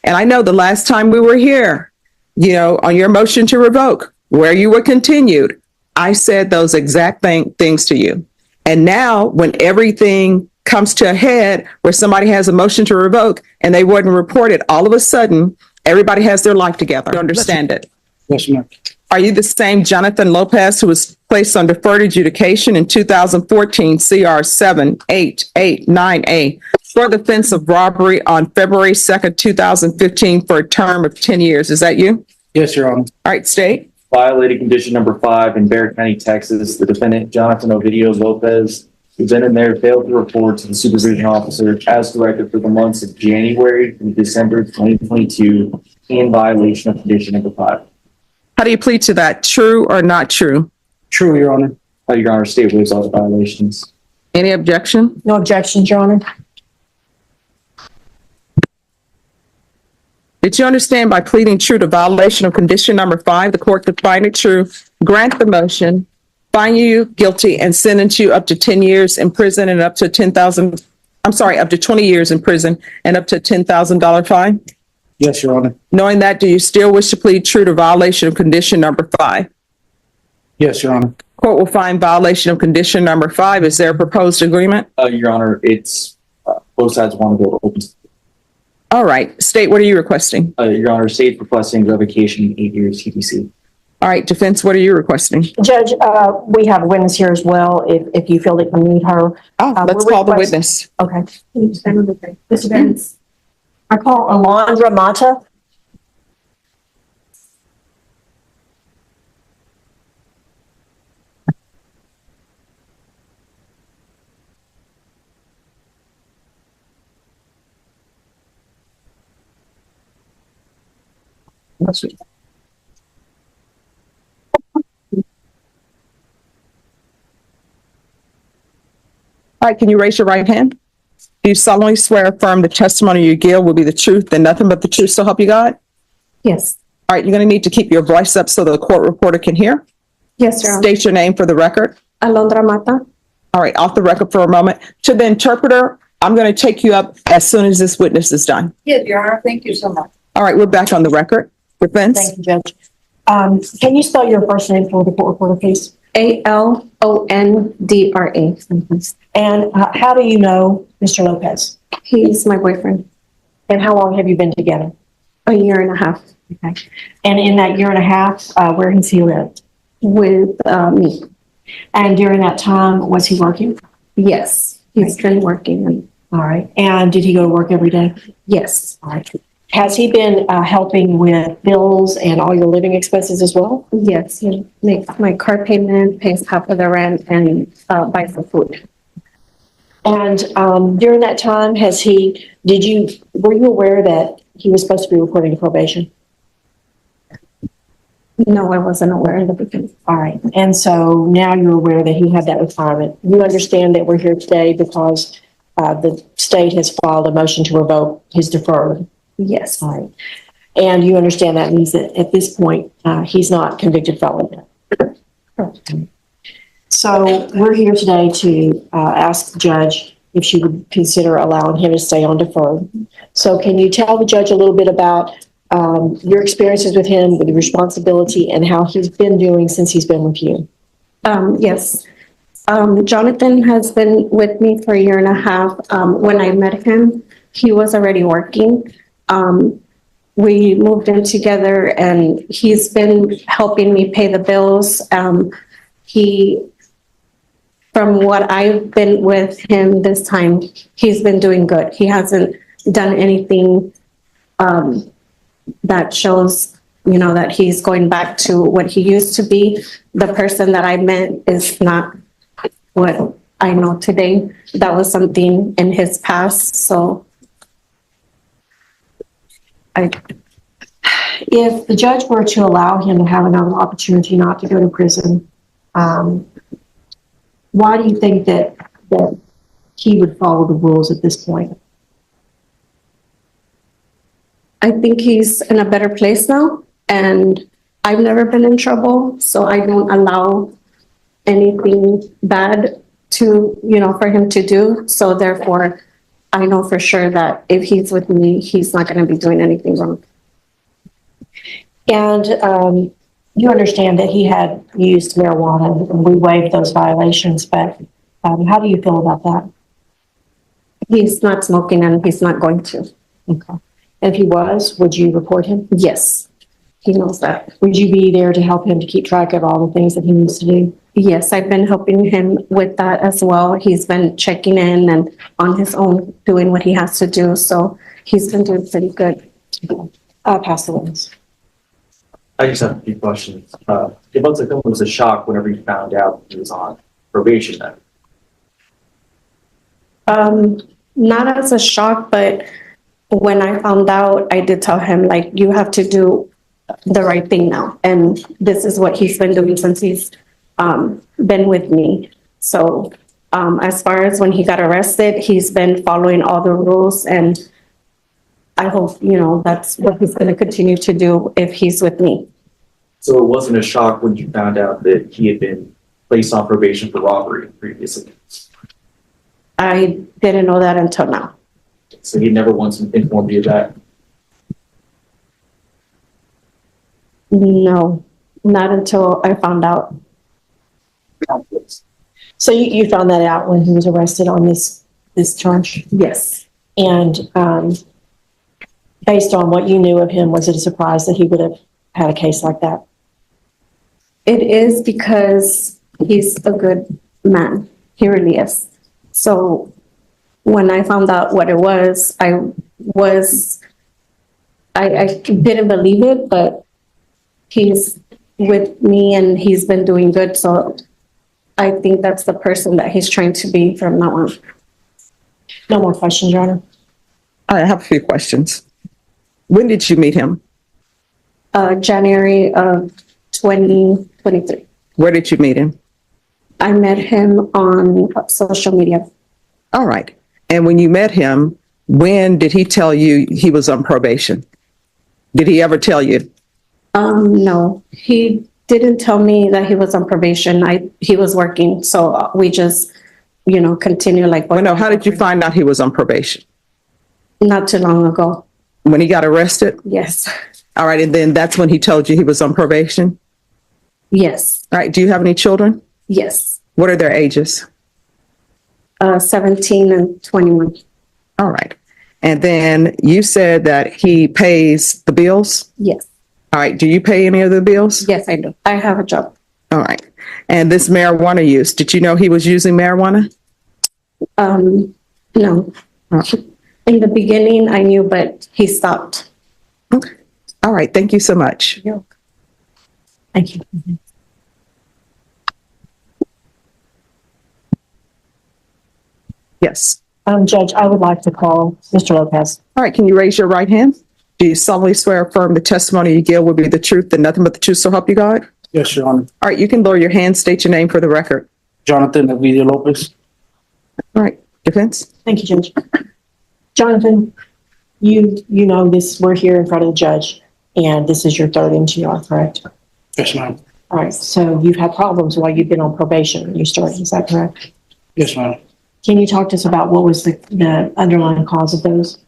And I know the last time we were here, on your motion to revoke, where you were continued, I said those exact things to you. And now when everything comes to a head where somebody has a motion to revoke and they wouldn't report it, all of a sudden, everybody has their life together. You understand it? Yes, ma'am. Are you the same Jonathan Lopez who was placed on deferred adjudication in 2014 CR 7889A for the offense of robbery on February 2nd, 2015 for a term of 10 years? Is that you? Yes, Your Honor. All right, state. Violated condition number 5 in Bexar County, Texas. The defendant, Jonathan Ovidio Lopez, who then and there failed to report to the supervision officer as directed for the months of January and December 2022 in violation of condition number 5. How do you plead to that? True or not true? True, Your Honor. Your Honor, state waives all the violations. Any objection? No objections, Your Honor. Did you understand by pleading true to violation of condition number 5, the court could find it true, grant the motion, find you guilty, and sentence you up to 10 years in prison and up to up to 20 years in prison and up to a $10,000 fine? Yes, Your Honor. Knowing that, do you still wish to plead true to violation of condition number 5? Yes, Your Honor. Court will find violation of condition number 5. Is there a proposed agreement? Your Honor, it's both sides want to go open. All right. State, what are you requesting? Your Honor, state requesting revocation 8 years TPC. All right. Defense, what are you requesting? Judge, we have a witness here as well, if you feel that you need her. Let's call the witness. Okay. Can you stand on the thing? Mr. Vance. I call Alondra Mata. All right. Can you raise your right hand? Do you solemnly swear or affirm the testimony you give will be the truth and nothing but the truth, so help you God? Yes. All right. You're going to need to keep your voice up so the court reporter can hear. Yes, Your Honor. State your name for the record. Alondra Mata. All right. Off the record for a moment. To the interpreter, I'm going to take you up as soon as this witness is done. Yes, Your Honor. Thank you so much. All right. We're back on the record. Defense. Thank you, Judge. Can you spell your first name for the court reporter, please? Alondra. And how do you know Mr. Lopez? He's my boyfriend. And how long have you been together? A year and a half. Okay. And in that year and a half, where has he lived? With me. And during that time, was he working? Yes, he's been working. All right. And did he go to work every day? Yes. All right. Has he been helping with bills and all your living expenses as well? Yes, he makes my car payment, pays half of the rent, and buys the food. And during that time, were you aware that he was supposed to be reporting to probation? No, I wasn't aware in the beginning. All right. And so now you're aware that he had that requirement. You understand that we're here today because the state has filed a motion to revoke his deferred. Yes. All right. And you understand that means that at this point, he's not convicted felon. Correct. So we're here today to ask the judge if she would consider allowing him to stay on deferred. So can you tell the judge a little bit about your experiences with him, with the responsibility, and how he's been doing since he's been with you? Yes. Jonathan has been with me for a year and a half. When I met him, he was already working. We moved in together and he's been helping me pay the bills. From what I've been with him this time, he's been doing good. He hasn't done anything that shows, that he's going back to what he used to be. The person that I met is not what I know today. That was something in his past. So if the judge were to allow him to have another opportunity not to go to prison, why do you think that he would follow the rules at this point? I think he's in a better place now, and I've never been in trouble, so I don't allow anything bad to, for him to do. So therefore, I know for sure that if he's with me, he's not going to be doing anything wrong. And you understand that he had used marijuana, and we waived those violations, but how do you feel about that? He's not smoking and he's not going to. Okay. And if he was, would you report him? Yes, he knows that. Would you be there to help him to keep track of all the things that he needs to do? Yes, I've been helping him with that as well. He's been checking in and on his own doing what he has to do. So he's been doing pretty good. Pass the witness. I just have a few questions. It looks like it was a shock whenever you found out he was on probation then. Not as a shock, but when I found out, I did tell him, like, you have to do the right thing now. And this is what he's been doing since he's been with me. So as far as when he got arrested, he's been following all the rules, and I hope, you know, that's what he's going to continue to do if he's with me. So it wasn't a shock when you found out that he had been placed on probation for robbery previously. I didn't know that until now. So he never once informed you of that. No, not until I found out. So you found that out when he was arrested on this charge? Yes. And based on what you knew of him, was it a surprise that he would have had a case like that? It is, because he's a good man. He really is. So when I found out what it was, I didn't believe it, but he's with me and he's been doing good. So I think that's the person that he's trying to be from now on. No more questions, Your Honor. I have a few questions. When did you meet him? January of 2023. Where did you meet him? I met him on social media. All right. And when you met him, when did he tell you he was on probation? Did he ever tell you? No, he didn't tell me that he was on probation. He was working. So we just, continue like. Well, no, how did you find out he was on probation? Not too long ago. When he got arrested? Yes. All right. And then that's when he told you he was on probation? Yes. All right. Do you have any children? Yes. What are their ages? 17 and 21. All right. And then you said that he pays the bills? Yes. All right. Do you pay any of the bills? Yes, I do. I have a job. All right. And this marijuana use, did you know he was using marijuana? No. Oh. In the beginning, I knew, but he stopped. Okay. All right. Thank you so much. Thank you. Yes. Judge, I would like to call Mr. Lopez. All right. Can you raise your right hand? Do you solemnly swear or affirm the testimony you give will be the truth and nothing but the truth, so help you God? Yes, Your Honor. All right. You can lower your hand, state your name for the record. Jonathan Ovidio Lopez. All right. Defense? Thank you, Judge. Jonathan, you know this, we're here in front of the judge, and this is your third MTR, correct? Yes, ma'am. All right, so you've had problems while you've been on probation when you started, is that correct? Yes, ma'am. Can you talk to us about what was the underlying cause of those?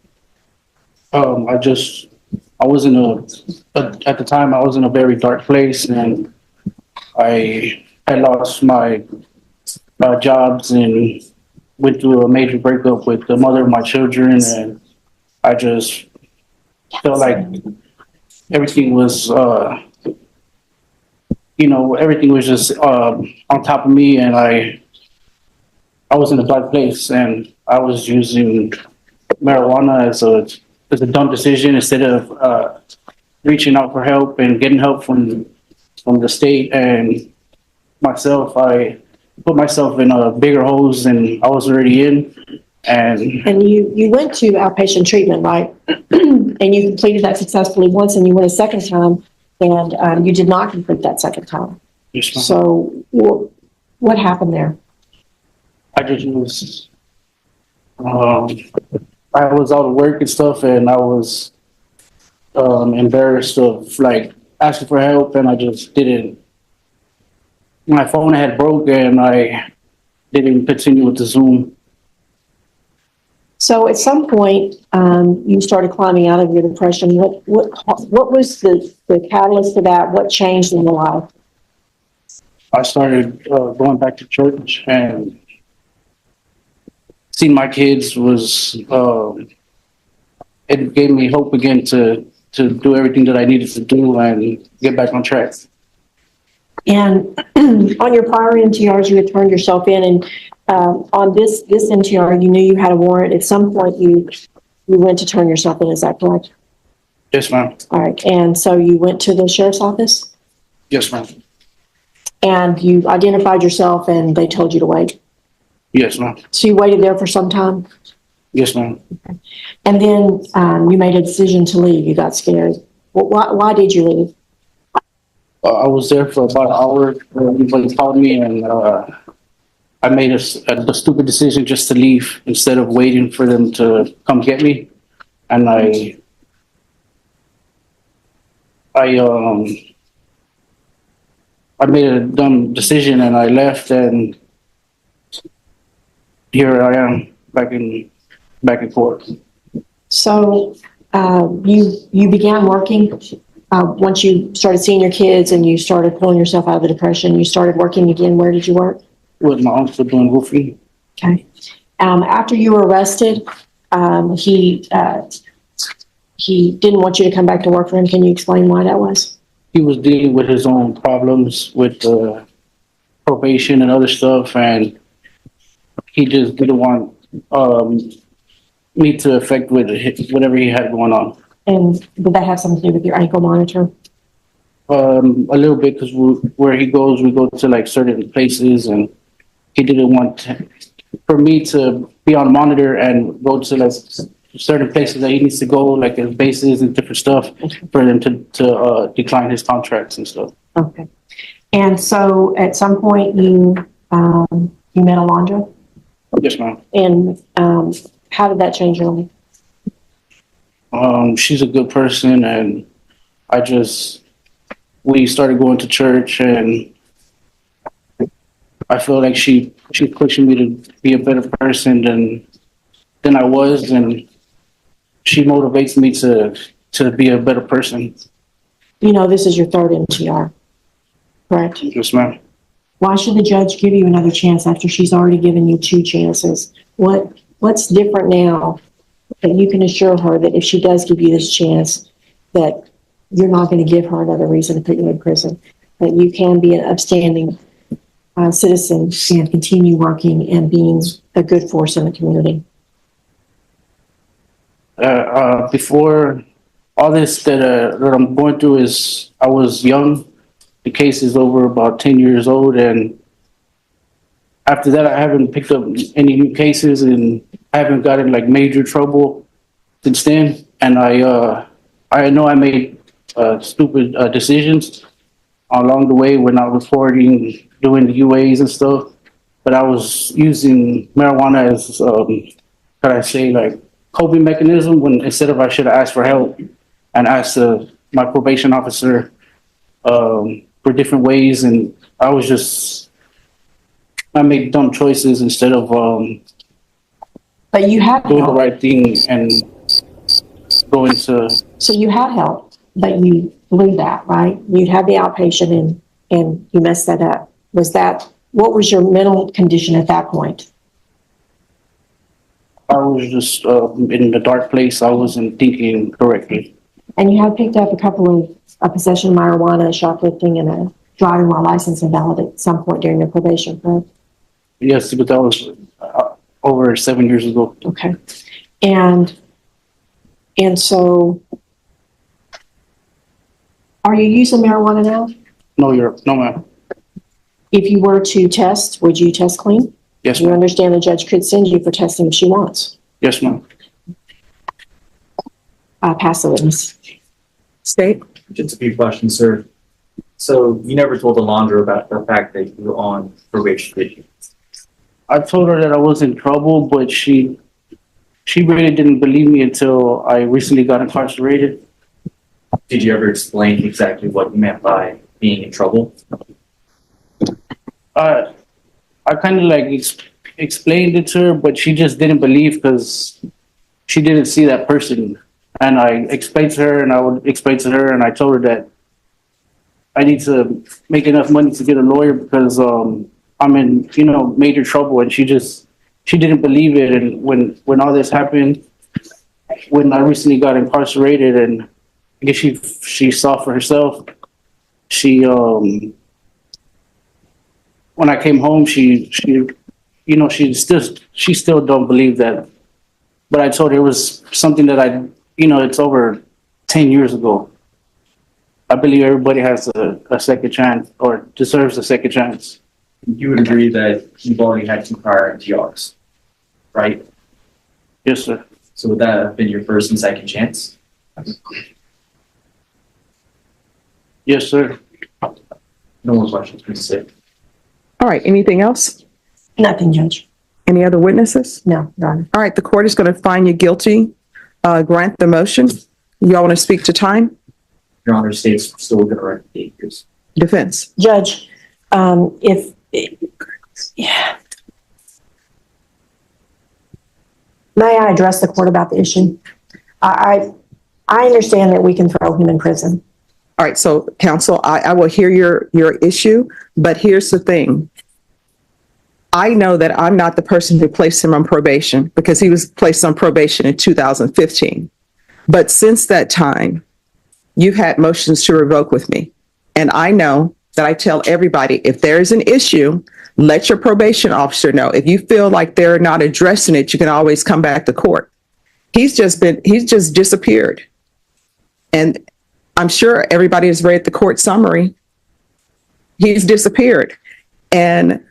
I was at the time, I was in a very dark place, and I had lost my jobs and went through a major breakup with the mother of my children, and I just felt like everything was, everything was just on top of me, and I was in a dark place, and I was using marijuana as a dumb decision instead of reaching out for help and getting help from the state and myself. I put myself in a bigger holes than I was already in. And you went to outpatient treatment, right? And you completed that successfully once, and you went a second time, and you did not complete that second time. yes, ma'am. So what happened there? I just was, I was out of work and stuff, and I was embarrassed of like asking for help, and I just didn't. My phone had broke, and I didn't continue with the Zoom. So at some point, you started climbing out of your depression. What was the catalyst for that? What changed in your life? I started going back to church and seeing my kids was it gave me hope again to do everything that I needed to do and get back on track. And on your prior NTRs, you had turned yourself in, and on this NTR, you knew you had a warrant. At some point, you went to turn yourself in. Is that correct? Yes, ma'am. All right. And so you went to the sheriff's office, Yes, ma'am. and you identified yourself, and they told you to wait. Yes, ma'am. So you waited there for some time, Yes, ma'am. and then you made a decision to leave. You got scared. Well, why did you leave? I was there for about an hour. Everybody called me, and I made a stupid decision just to leave instead of waiting for them to come get me. And I made a dumb decision, and I left, and here I am back in court. So you began working once you started seeing your kids and you started pulling yourself out of the depression. You started working again. Where did you work? With my uncle doing roofing. Okay. After you were arrested, he didn't want you to come back to work for him. Can you explain why that was? He was dealing with his own problems with probation and other stuff, and he just didn't want me to affect with whatever he had going on. And did that have something to do with your ankle monitor? A little bit, because where he goes, we go to like certain places, and he didn't want for me to be on monitor and go to like certain places that he needs to go, like his bases and different stuff, for them to decline his contracts and stuff. Okay. And so at some point you met Alondra? Yes, ma'am. And how did that change your life? She's a good person, and we started going to church, and I feel like she's pushing me to be a better person than I was, and she motivates me to be a better person. You know, this is your third NTR, correct? Yes, ma'am. Why should the judge give you another chance after she's already given you 2 chances? What's different now that you can assure her that if she does give you this chance, that you're not going to give her another reason to put you in prison, that you can be an upstanding citizen and continue working and being a good force in the community? Before all this that I'm going through is, I was young. The case is over about 10 years old, and after that, I haven't picked up any new cases, and I haven't gotten like major trouble since then. And I know I made stupid decisions along the way when I was reporting, doing the UAs and stuff. But I was using marijuana as, could I say, like coping mechanism, when instead of I should have asked for help and asked my probation officer for different ways, and I made dumb choices instead of But you had doing the help. right thing and going to. So you had help, but you blew that, right? You had the outpatient and you messed that up. What was your mental condition at that point? I was just in a dark place. I wasn't thinking correctly. And you had picked up a couple of a possession of marijuana, shoplifting, and a driving while license invalid at some point during your probation, correct? Yes, but that was over 7 years ago. Okay. And so are you using marijuana now? No, ma'am. If you were to test, would you test clean? Yes, You ma'am. understand the judge could send you for testing if she wants. Yes, ma'am. Pass the witness. State. Just a few questions, sir. So you never told Alondra about the fact that you were on probation, did you? I told her that I was in trouble, but she really didn't believe me until I recently got incarcerated. Did you ever explain exactly what you meant by being in trouble? I kind of like explained it to her, but she just didn't believe because she didn't see that person. And I explained to her, and I would explain to her, and I told her that I need to make enough money to get a lawyer because I'm in, major trouble. And she didn't believe it. And when all this happened, when I recently got incarcerated, and I guess she saw for herself, when I came home, she still don't believe that. But I told her it was something that it's over 10 years ago. I believe everybody has a second chance or deserves a second chance. You would agree that you've already had 2 prior NTRs, right? Yes, sir. So would that have been your first and second chance? Yes, sir. No more questions, please sit. All right, anything else? Nothing, Judge. Any other witnesses? No, Your Honor. All right, the court is going to find you guilty, grant the motion. You all want to speak to time? Your Honor, state's still going to recommend 8 years. Defense. Judge, may I address the court about the issue? I understand that we can throw him in prison. All right, so counsel, I will hear your issue, but here's the thing. I know that I'm not the person who placed him on probation because he was placed on probation in 2015. But since that time, you've had motions to revoke with me. And I know that I tell everybody, if there is an issue, let your probation officer know. If you feel like they're not addressing it, you can always come back to court. He's just disappeared. And I'm sure everybody has read the court summary. He's disappeared. And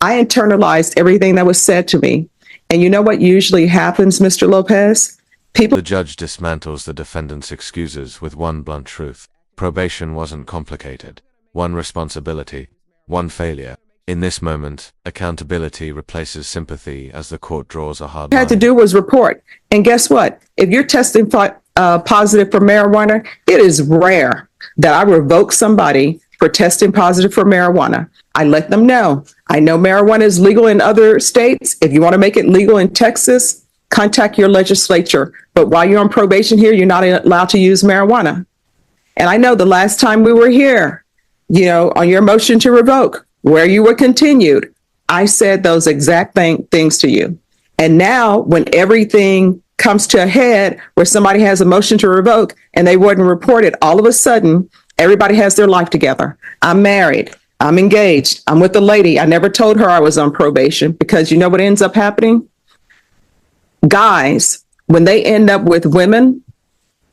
I internalized everything that was said to me. And you know what usually happens, Mr. Lopez? The judge dismantles the defendant's excuses with one blunt truth. Probation wasn't complicated. One responsibility, one failure. In this moment, accountability replaces sympathy as the court draws a hard line. All you had to do was report. And guess what? If you're testing positive for marijuana, it is rare that I revoke somebody for testing positive for marijuana. I let them know. I know marijuana is legal in other states. If you want to make it legal in Texas, contact your legislature. But while you're on probation here, you're not allowed to use marijuana. And I know the last time we were here, on your motion to revoke, where you were continued, I said those exact things to you. And now when everything comes to a head where somebody has a motion to revoke and they wouldn't report it, all of a sudden, everybody has their life together. I'm married. I'm engaged. I'm with a lady. I never told her I was on probation because you know what ends up happening? Guys, when they end up with women,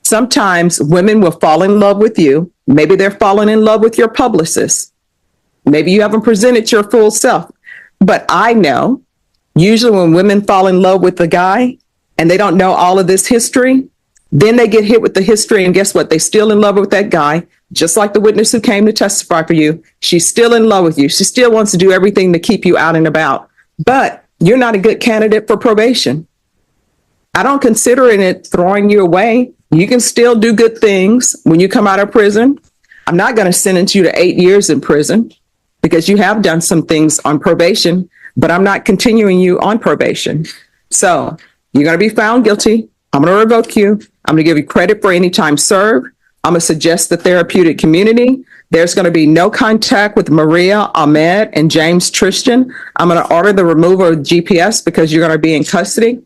sometimes women will fall in love with you. Maybe they're falling in love with your publicist. Maybe you haven't presented your full self. But I know, usually when women fall in love with the guy and they don't know all of this history, then they get hit with the history. And guess what? They're still in love with that guy, just like the witness who came to testify for you. She's still in love with you. She still wants to do everything to keep you out and about. But you're not a good candidate for probation. I don't consider it throwing you away. You can still do good things when you come out of prison. I'm not going to sentence you to 8 years in prison because you have done some things on probation, but I'm not continuing you on probation. So you're going to be found guilty. I'm going to revoke you. I'm going to give you credit for any time served. I'm going to suggest the therapeutic community. There's going to be no contact with Maria, Ahmed, and James Tristan. I'm going to order the removal of GPS because you're going to be in custody.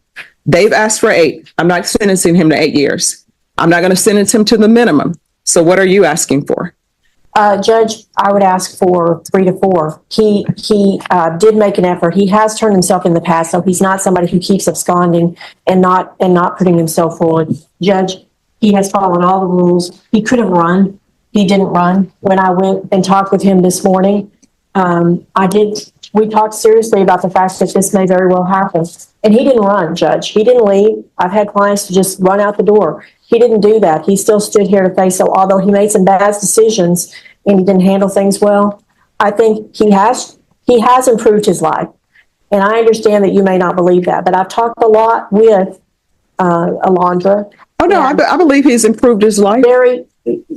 They've asked for 8. I'm not sentencing him to 8 years. I'm not going to sentence him to the minimum. So what are you asking for? Judge, I would ask for 3 to 4. He did make an effort. He has turned himself in the past, so he's not somebody who keeps absconding and not putting himself forward. Judge, he has followed all the rules. He could have run. He didn't run. When I went and talked with him this morning, we talked seriously about the fact that this may very well happen. And he didn't run, Judge. He didn't leave. I've had clients to just run out the door. He didn't do that. He still stood here to face. So although he made some bad decisions and he didn't handle things well, I think he has improved his life. And I understand that you may not believe that, but I've talked a lot with Alondra. Oh, no, I believe he's improved his life. Very,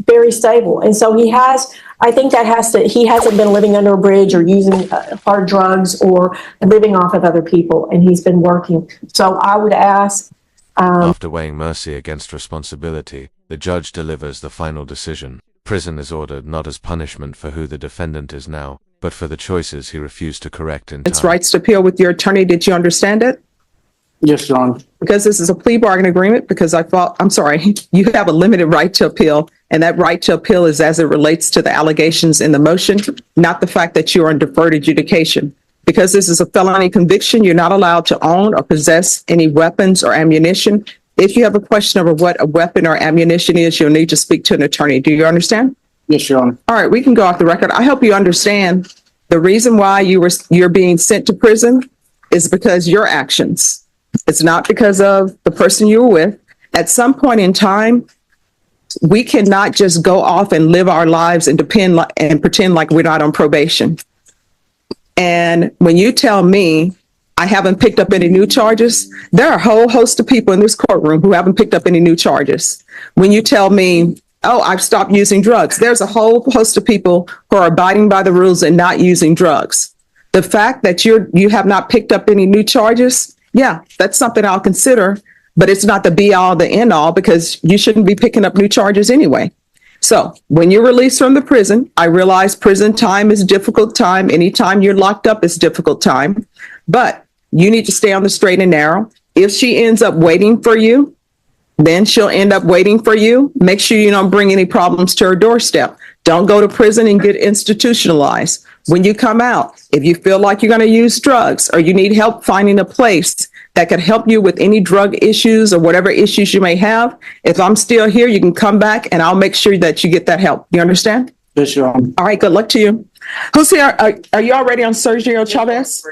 very stable. And so he has, I think that he hasn't been living under a bridge or using hard drugs or living off of other people, and he's been working. So I would ask. After weighing mercy against responsibility, the judge delivers the final decision. Prison is ordered not as punishment for who the defendant is now, but for the choices he refused to correct in time. Its rights to appeal with your attorney. Did you understand it? Yes, Your Honor. Because this is a plea bargain agreement, because I'm sorry, you have a limited right to appeal, and that right to appeal is as it relates to the allegations in the motion, not the fact that you are on deferred adjudication. Because this is a felony conviction, you're not allowed to own or possess any weapons or ammunition. If you have a question over what a weapon or ammunition is, you'll need to speak to an attorney. Do you understand? Yes, Your Honor. All right, we can go off the record. I hope you understand the reason why you're being sent to prison is because your actions. It's not because of the person you were with. At some point in time, we cannot just go off and live our lives and pretend like we're not on probation. And when you tell me I haven't picked up any new charges, there are a whole host of people in this courtroom who haven't picked up any new charges. When you tell me, oh, I've stopped using drugs, there's a whole host of people who are abiding by the rules and not using drugs. The fact that you have not picked up any new charges, yeah, that's something I'll consider, but it's not the be all, the end all, because you shouldn't be picking up new charges anyway. So when you're released from the prison, I realize prison time is difficult time. Anytime you're locked up is difficult time, but you need to stay on the straight and narrow. If she ends up waiting for you, then she'll end up waiting for you. Make sure you don't bring any problems to her doorstep. Don't go to prison and get institutionalized. When you come out, if you feel like you're going to use drugs or you need help finding a place that could help you with any drug issues or whatever issues you may have, if I'm still here, you can come back and I'll make sure that you get that help. You understand? Yes, Your Honor. All right, good luck to you. Who's here? Are you already on Sergio Chavez?